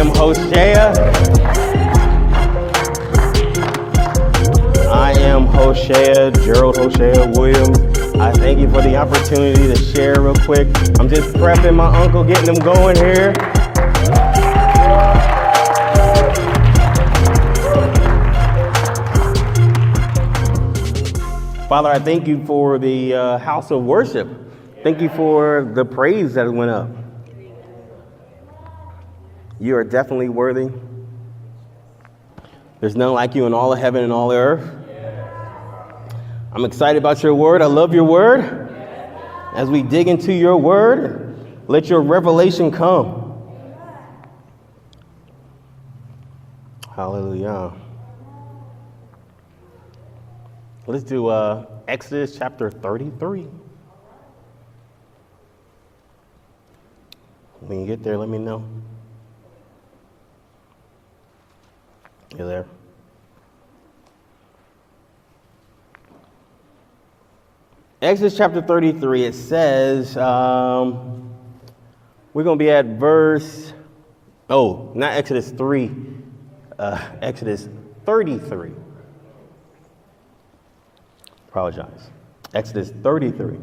am Hoshea. I am Hoshea, Gerald Hoshea Williams. I thank you for the opportunity to share real quick. I'm just prepping my uncle, getting him going here. Father, I thank you for the house of worship. Thank you for the praise that went up. You are definitely worthy. There's none like you in all of heaven and all the earth. I'm excited about your word. I love your word. As we dig into your word, let your revelation come. Hallelujah. Let's do Exodus chapter 33. When you get there, let me know. You there? Exodus chapter 33, it says, we're going to be at verse, not Exodus 3, Exodus 33. Apologize. Exodus 33.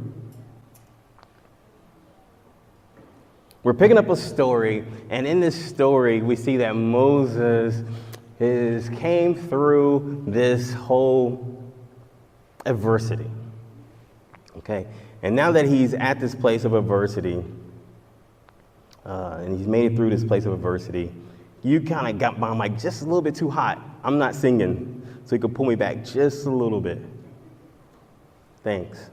We're picking up a story, and in this story, we see that Moses came through this whole adversity. Okay, and now that he's at this place of adversity, and he's made it through this place of adversity, you kind of got my mic just a little bit too hot. I'm not singing, so you can pull me back just a little bit. Thanks.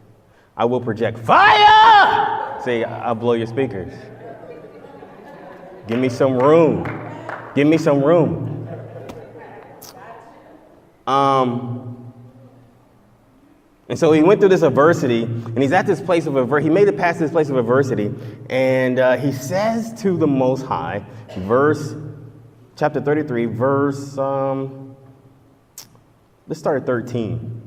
I will project fire! See, I'll blow your speakers. Give me some room. Give me some room. And so he went through this adversity, and he's at this place of adversity. He made it past this place of adversity, and he says to the Most High, chapter 33, verse, let's start at 13.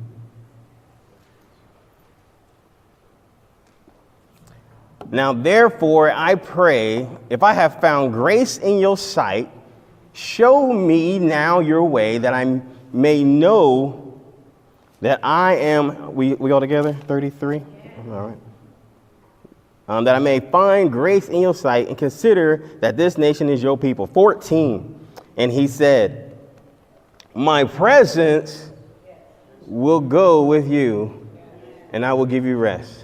Now, therefore, I pray, if I have found grace in your sight, show me now your way, that I may know that I am, we all together, 33? All right. That I may find grace in your sight and consider that this nation is your people. 14. And he said, my presence will go with you, and I will give you rest.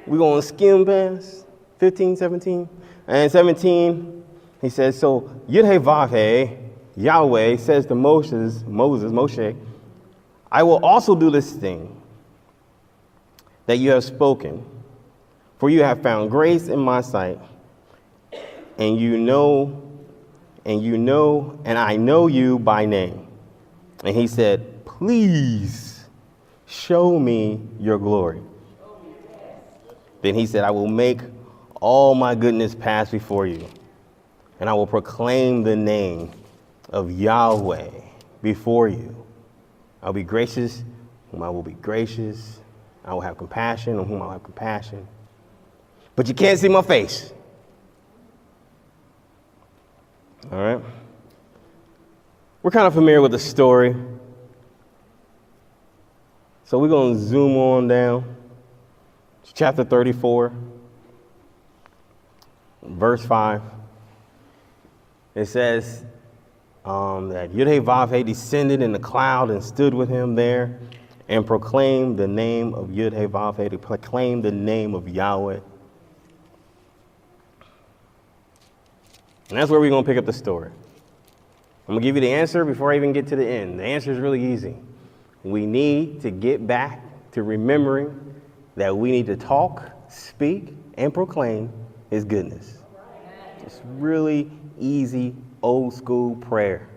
We're going to skim past 15, 17. And 17, he says, so Yud-Heh-Vav-Heh, Yahweh says to Moshe, I will also do this thing that you have spoken, for you have found grace in my sight, and I know you by name. And he said, please show me your glory. Then he said, I will make all my goodness pass before you, and I will proclaim the name of Yahweh before you. I'll be gracious, whom I will be gracious. I will have compassion, on whom I'll have compassion. But you can't see my face. All right? We're kind of familiar with the story. So we're going to zoom on down. Chapter 34, verse 5. It says that Yud-Heh-Vav-Heh descended in the cloud and stood with him there and proclaimed the name of Yud-Heh-Vav-Heh, to proclaim the name of Yahweh. And that's where we're going to pick up the story. I'm going to give you the answer before I even get to the end. The answer is really easy. We need to get back to remembering that we need to talk, speak, and proclaim his goodness. It's really easy, old school prayer.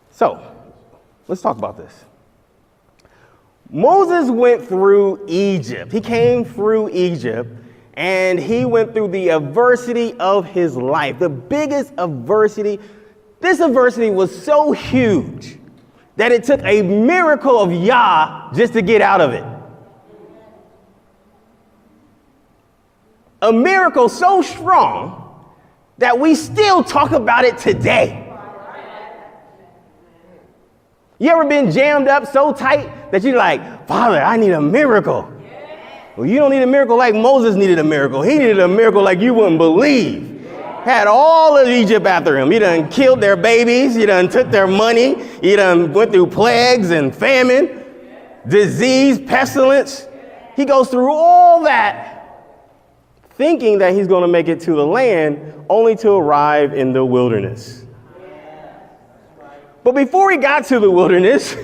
So, let's talk about this. Moses went through Egypt. He came through Egypt, and he went through the adversity of his life. The biggest adversity. This adversity was so huge that it took a miracle of Yah just to get out of it. A miracle so strong that we still talk about it today. You ever been jammed up so tight that you're like, Father, I need a miracle? Well, you don't need a miracle like Moses needed a miracle. He needed a miracle like you wouldn't believe. Had all of Egypt after him. He done killed their babies. He done took their money. He done went through plagues and famine, disease, pestilence. He goes through all that thinking that he's going to make it to the land, only to arrive in the wilderness. But before he got to the wilderness,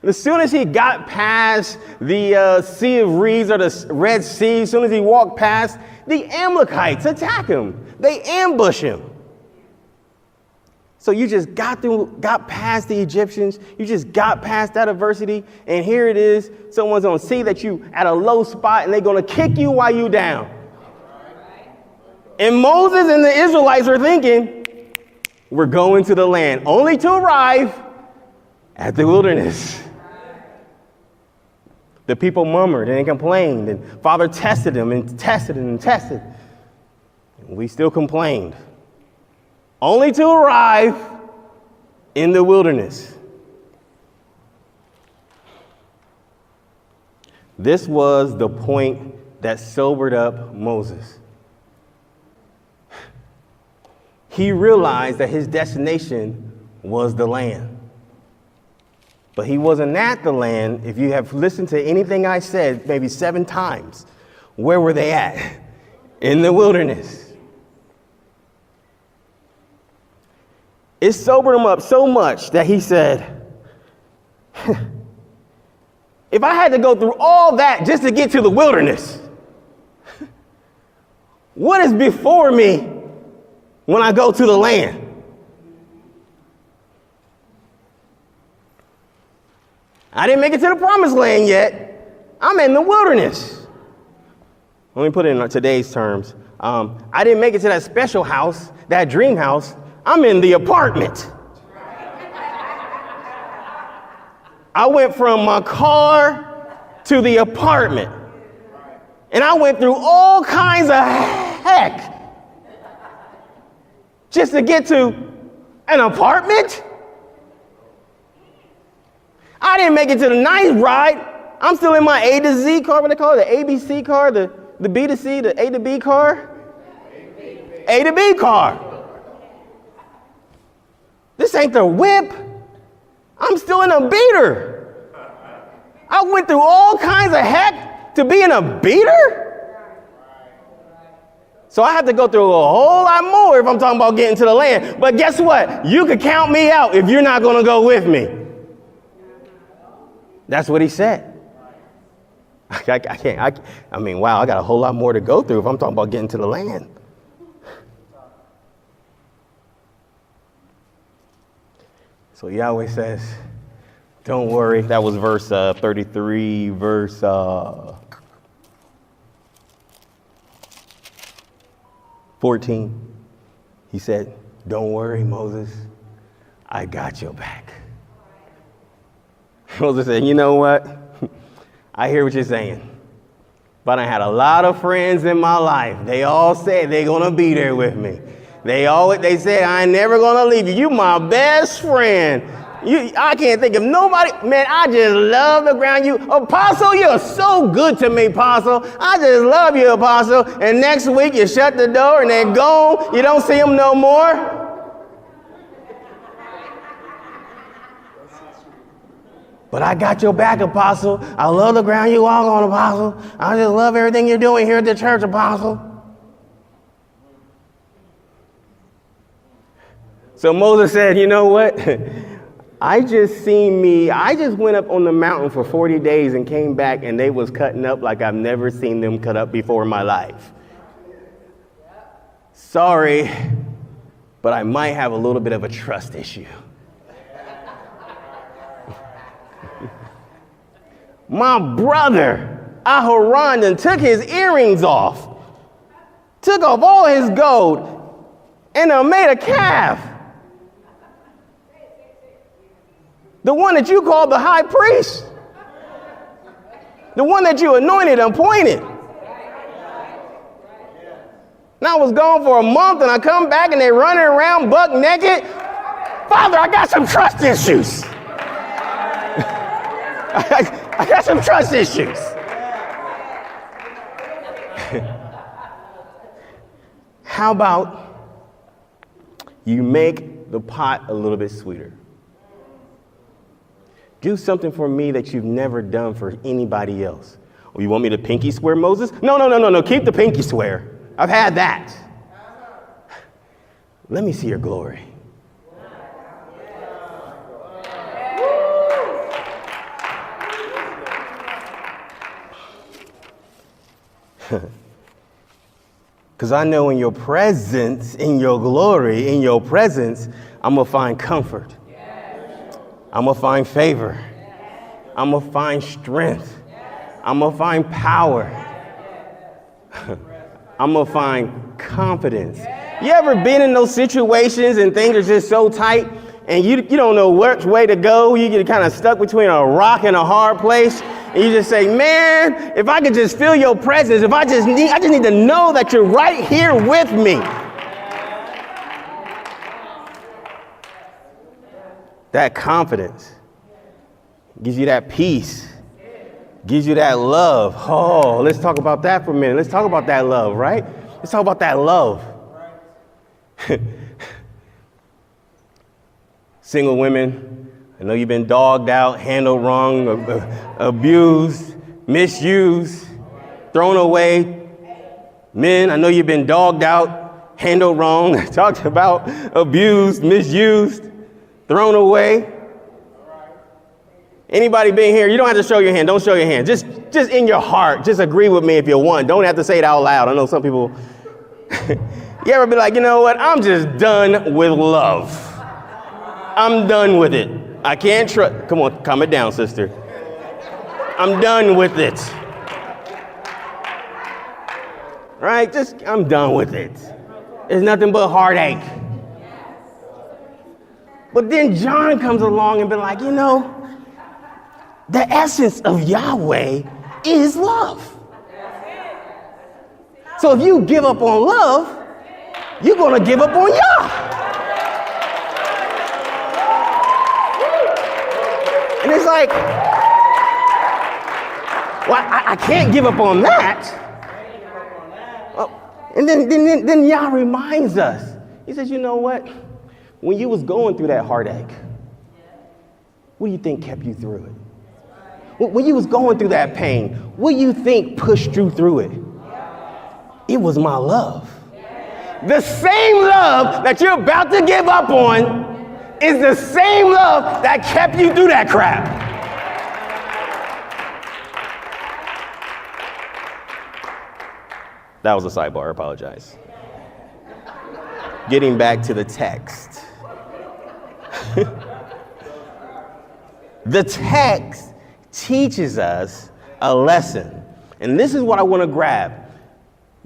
as soon as he got past the Sea of Reeds or the Red Sea, as soon as he walked past, the Amalekites attack him. They ambush him. So you just got past the Egyptians. You just got past that adversity. And here it is. Someone's going to see that you at a low spot and they're going to kick you while you down. And Moses and the Israelites are thinking, we're going to the land, only to arrive at the wilderness. The people murmured and complained, and Father tested them and tested and tested. And we still complained, only to arrive in the wilderness. This was the point that sobered up Moses. He realized that his destination was the land. But he wasn't at the land. If you have listened to anything I said, maybe 7 times, where were they at? In the wilderness. It sobered him up so much that he said, if I had to go through all that just to get to the wilderness, what is before me when I go to the land? I didn't make it to the promised land yet. I'm in the wilderness. Let me put it in today's terms. I didn't make it to that special house, that dream house. I'm in the apartment. I went from my car to the apartment. And I went through all kinds of heck just to get to an apartment? I didn't make it to the nice ride. I'm still in my A to Z car, what they call it, the ABC car, the B to C, the A to B car. A to B car. This ain't the whip. I'm still in a beater. I went through all kinds of heck to be in a beater? So I have to go through a whole lot more if I'm talking about getting to the land. But guess what? You could count me out if you're not going to go with me. That's what he said. I can't. I mean, wow, I got a whole lot more to go through if I'm talking about getting to the land. So Yahweh says, don't worry. That was verse 33, verse 14. He said, don't worry, Moses. I got your back. Moses said, you know what? I hear what you're saying. But I had a lot of friends in my life. They all said they're going to be there with me. They said, I ain't never going to leave you. You my best friend. I can't think of nobody. Man, I just love the ground you. Apostle, you're so good to me, Apostle. I just love you, Apostle. And next week you shut the door and they're gone. You don't see them no more. But I got your back, Apostle. I love the ground you walk on, Apostle. I just love everything you're doing here at the church, Apostle. So Moses said, you know what? I just went up on the mountain for 40 days and came back and they was cutting up like I've never seen them cut up before in my life. Sorry, but I might have a little bit of a trust issue. My brother, Aharon, done took his earrings off, took off all his gold, and made a calf. The one that you called the high priest. The one that you anointed and appointed. And I was gone for a month, and I come back, and they running around buck naked. Father, I got some trust issues. I got some trust issues. How about you make the pot a little bit sweeter? Do something for me that you've never done for anybody else. Oh, you want me to pinky swear, Moses? No. Keep the pinky swear. I've had that. Let me see your glory. Because I know in your presence, in your glory, in your presence, I'm going to find comfort. I'm going to find favor. I'm going to find strength. I'm going to find power. I'm going to find confidence. You ever been in those situations and things are just so tight and you don't know which way to go? You get kind of stuck between a rock and a hard place. And you just say, man, if I could just feel your presence, I just need to know that you're right here with me. That confidence gives you that peace, gives you that love. Oh, let's talk about that for a minute. Let's talk about that love, right? Let's talk about that love. Single women, I know you've been dogged out, handled wrong, abused, misused, thrown away. Men, I know you've been dogged out, handled wrong, talked about, abused, misused, thrown away. Anybody been here? You don't have to show your hand. Don't show your hand. Just in your heart, just agree with me if you want. Don't have to say it out loud. I know some people, you ever be like, you know what? I'm just done with love. I'm done with it. I can't trust. Come on, calm it down, sister. I'm done with it. Right? I'm done with it. It's nothing but heartache. But then John comes along and be like, you know, the essence of Yahweh is love. So if you give up on love, you're going to give up on Yah. And it's like, well, I can't give up on that. And then Yah reminds us. He says, you know what? When you was going through that heartache, what do you think kept you through it? When you was going through that pain, what do you think pushed you through it? It was my love. The same love that you're about to give up on is the same love that kept you through that crap. That was a sidebar, I apologize. Getting back to the text. The text teaches us a lesson. And this is what I want to grab.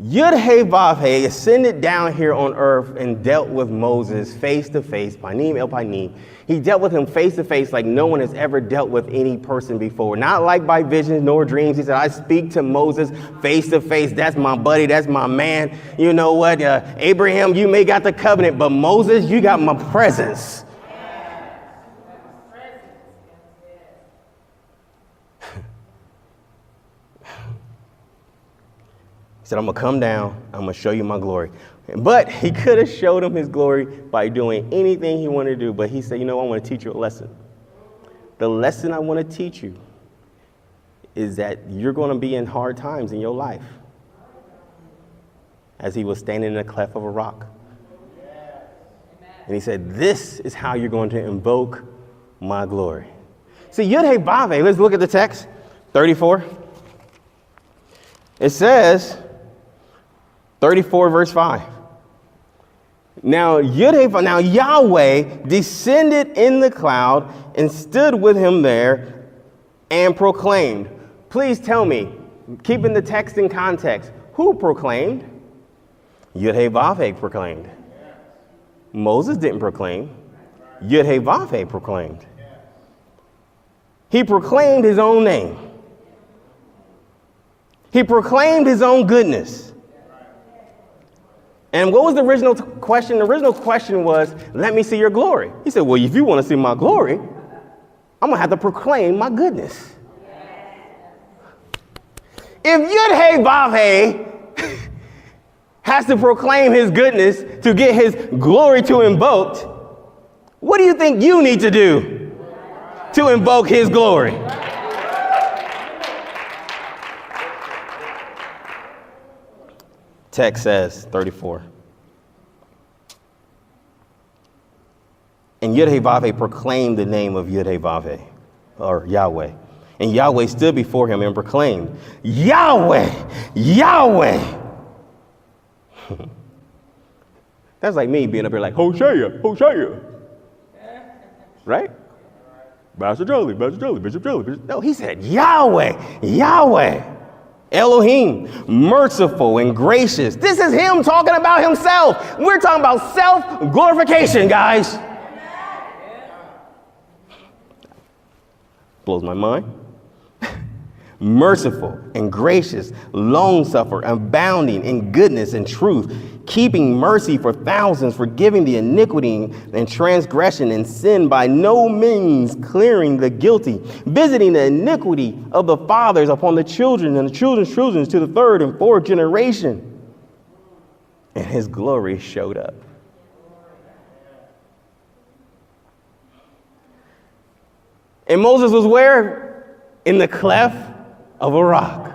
Yud-Heh-Vav-Heh ascended down here on earth and dealt with Moses face to face, panim el panim. He dealt with him face to face like no one has ever dealt with any person before. Not like by visions nor dreams. He said, I speak to Moses face to face. That's my buddy. That's my man. You know what? Abraham, you may got the covenant, but Moses, you got my presence. Said, I'm going to come down, I'm going to show you my glory. But he could have showed him his glory by doing anything he wanted to do. But he said, you know, I want to teach you a lesson. The lesson I want to teach you is that you're going to be in hard times in your life. As he was standing in the cleft of a rock. And he said, this is how you're going to invoke my glory. See, Yud-Heh-Vav-Heh, let's look at the text, 34. It says, 34 verse 5. Now Yahweh descended in the cloud and stood with him there and proclaimed. Please tell me, keeping the text in context, who proclaimed? Yud-Heh-Vav-Heh proclaimed. Moses didn't proclaim. Yud-Heh-Vav-Heh proclaimed. He proclaimed his own name. He proclaimed his own goodness. And what was the original question? The original question was, let me see your glory. He said, well, if you want to see my glory, I'm going to have to proclaim my goodness. If Yud-Heh-Vav-Heh has to proclaim his goodness to get his glory to invoked, what do you think you need to do to invoke his glory? Text says, 34. And Yud-Heh-Vav-Heh proclaimed the name of Yud-Heh-Vav-Heh, or Yahweh. And Yahweh stood before him and proclaimed, Yahweh, Yahweh. That's like me being up here like, Hoshea, Hoshea. Right? Pastor Jolie, Bishop Jolie. No, he said, Yahweh, Yahweh. Elohim, merciful and gracious. This is him talking about himself. We're talking about self-glorification, guys. Blows my mind. Merciful and gracious, long-suffering, abounding in goodness and truth, keeping mercy for thousands, forgiving the iniquity and transgression and sin, by no means clearing the guilty, visiting the iniquity of the fathers upon the children and the children's children to the third and fourth generation. And his glory showed up. And Moses was where? In the cleft of a rock.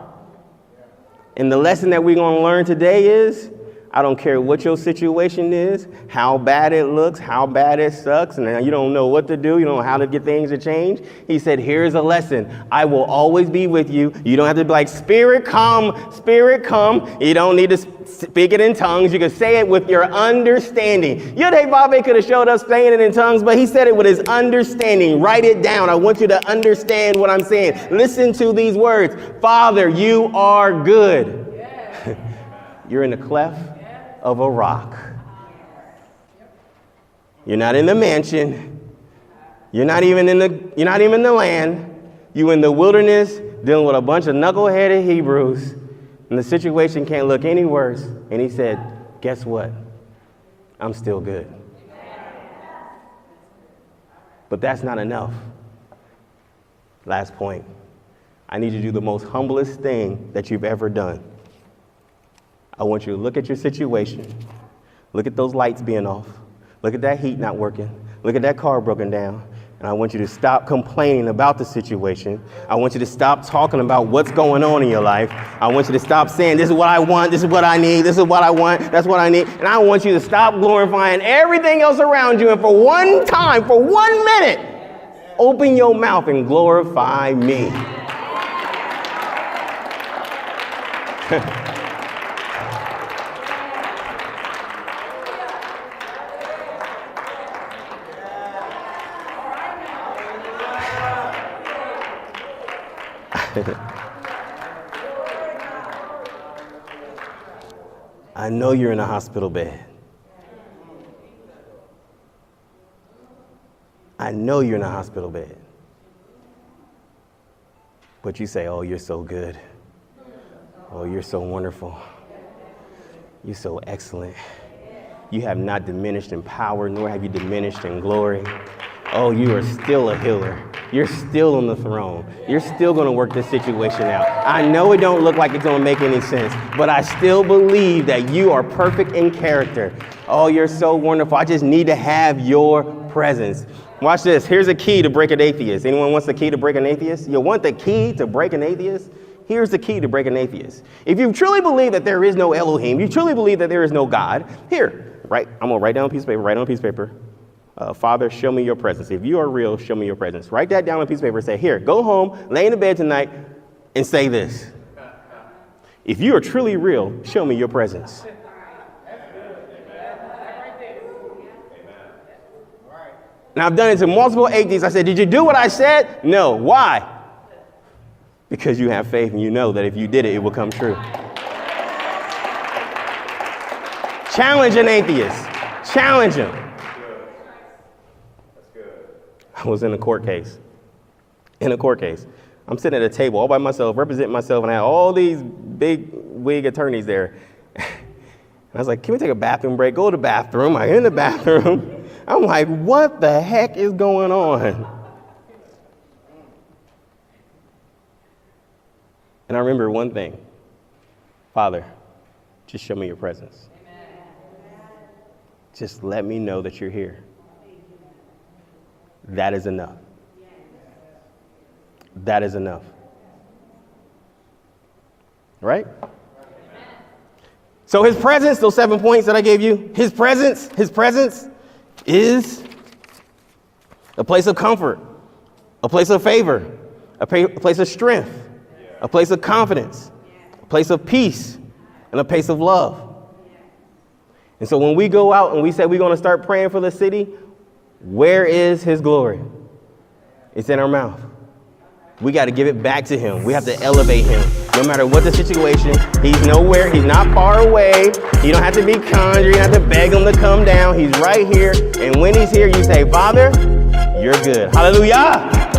And the lesson that we're going to learn today is, I don't care what your situation is, how bad it looks, how bad it sucks, and you don't know what to do, you don't know how to get things to change. He said, here's a lesson. I will always be with you. You don't have to be like, Spirit, come, Spirit, come. You don't need to speak it in tongues. You can say it with your understanding. Yud-Heh-Vav-Heh could have showed us saying it in tongues, but he said it with his understanding. Write it down. I want you to understand what I'm saying. Listen to these words. Father, you are good. You're in the cleft of a rock. You're not in the mansion. You're not even in the land. You're in the wilderness dealing with a bunch of knuckleheaded Hebrews. And the situation can't look any worse. And he said, guess what? I'm still good. But that's not enough. Last point. I need you to do the most humblest thing that you've ever done. I want you to look at your situation. Look at those lights being off. Look at that heat not working. Look at that car broken down. And I want you to stop complaining about the situation. I want you to stop talking about what's going on in your life. I want you to stop saying, this is what I want, this is what I need, this is what I want, that's what I need. And I want you to stop glorifying everything else around you. And for one time, for 1 minute, open your mouth and glorify me. I know you're in a hospital bed. I know you're in a hospital bed. But you say, oh, you're so good. Oh, you're so wonderful. You're so excellent. You have not diminished in power, nor have you diminished in glory. Oh, you are still a healer. You're still on the throne. You're still going to work this situation out. I know it don't look like it's going to make any sense, but I still believe that you are perfect in character. Oh, you're so wonderful. I just need to have your presence. Watch this. Here's a key to break an atheist. Anyone wants the key to break an atheist? You want the key to break an atheist? Here's the key to break an atheist. If you truly believe that there is no Elohim, you truly believe that there is no God, here, right? I'm going to write down a piece of paper, write on a piece of paper. Father, show me your presence. If you are real, show me your presence. Write that down on a piece of paper and say, here, go home, lay in the bed tonight, and say this. If you are truly real, show me your presence. Now, I've done it to multiple atheists. I said, did you do what I said? No. Why? Because you have faith and you know that if you did it, it will come true. Challenge an atheist. Challenge him. I was in a court case. I'm sitting at a table all by myself, representing myself, and I had all these big wig attorneys there. I was like, can we take a bathroom break? Go to the bathroom. I'm in the bathroom. I'm like, what the heck is going on? And I remember one thing. Father, just show me your presence. Just let me know that you're here. That is enough. That is enough. Right? So his presence, those 7 points that I gave you, his presence is a place of comfort, a place of favor, a place of strength, a place of confidence, a place of peace, and a place of love. And so when we go out and we say we're going to start praying for the city, where is his glory? It's in our mouth. We got to give it back to him. We have to elevate him. No matter what the situation, he's nowhere. He's not far away. You don't have to be conjured. You don't have to beg him to come down. He's right here. And when he's here, you say, Father, you're good. Hallelujah.